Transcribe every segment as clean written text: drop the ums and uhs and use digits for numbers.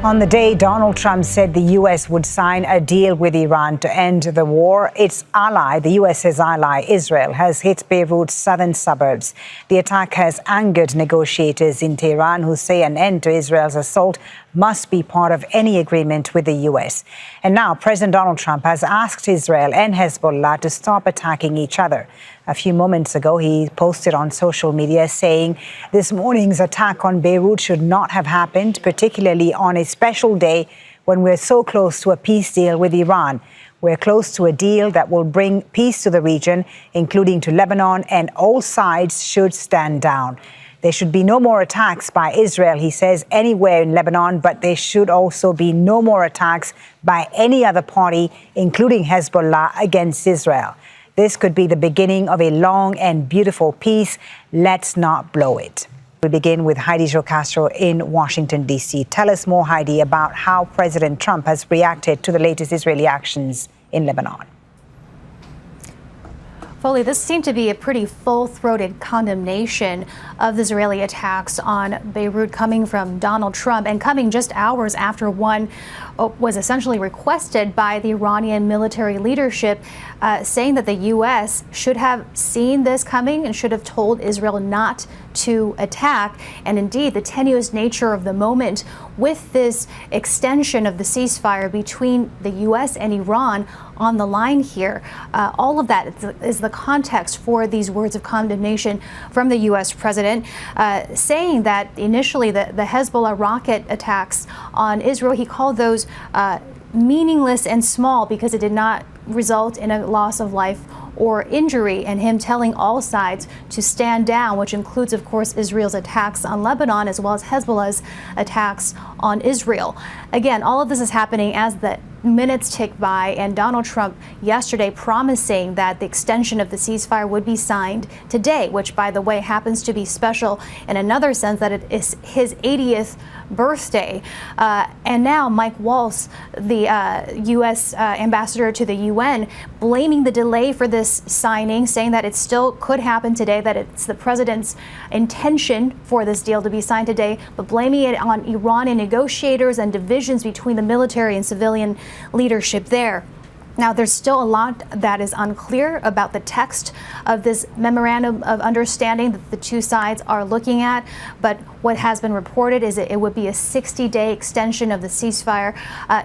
On the day Donald Trump said the U.S. would sign a deal with Iran to end the war, its ally, the U.S.'s ally, Israel, has hit Beirut's southern suburbs. The attack has angered negotiators in Tehran who say an end to Israel's assault must be part of any agreement with the U.S. And now President Donald Trump has asked Israel and Hezbollah to stop attacking each other. A few moments ago, he posted on social media saying this morning's attack on Beirut should not have happened, particularly on a special day when we're so close to a peace deal with Iran. We're close to a deal that will bring peace to the region, including to Lebanon, and all sides should stand down. There should be no more attacks by Israel, he says, anywhere in Lebanon, but there should also be no more attacks by any other party, including Hezbollah, against Israel. This could be the beginning of a long and beautiful peace. Let's not blow it. We begin with Heidi Zhou-Castro in Washington, D.C. Tell us more, Heidi, about how President Trump has reacted to the latest Israeli actions in Lebanon. Foley, this seemed to be a pretty full-throated condemnation of the Israeli attacks on Beirut coming from Donald Trump and coming just hours after one was essentially requested by the Iranian military leadership, saying that the U.S. should have seen this coming and should have told Israel not to attack. And indeed, the tenuous nature of the moment with this extension of the ceasefire between the U.S. and Iran on the line here. All of that is the context for these words of condemnation from the U.S. president, saying that initially the Hezbollah rocket attacks on Israel, he called those meaningless and small because it did not result in a loss of life or injury, and him telling all sides to stand down, which includes, of course, Israel's attacks on Lebanon as well as Hezbollah's attacks on Israel. Again, all of this is happening as the minutes tick by, and Donald Trump yesterday promising that the extension of the ceasefire would be signed today, which, by the way, happens to be special in another sense that it is his 80th birthday. And now Mike Waltz, the U.S. ambassador to the UN, blaming the delay for this signing, saying that it still could happen today, that it's the president's intention for this deal to be signed today, but blaming it on Iranian negotiators and divisions between the military and civilian leadership there. Now, there's still a lot that is unclear about the text of this memorandum of understanding that the two sides are looking at, but what has been reported is that it would be a 60-day extension of the ceasefire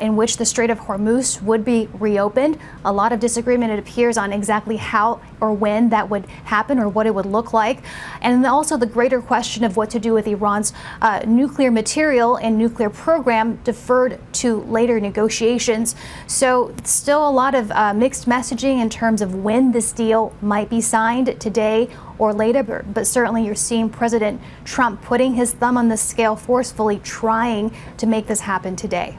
in which the Strait of Hormuz would be reopened. A lot of disagreement, it appears, on exactly how or when that would happen or what it would look like. And also the greater question of what to do with Iran's nuclear material and nuclear program deferred to later negotiations. So still a lot of mixed messaging in terms of when this deal might be signed, today or later, but certainly you're seeing President Trump putting his thumb on the scale forcefully, trying to make this happen today.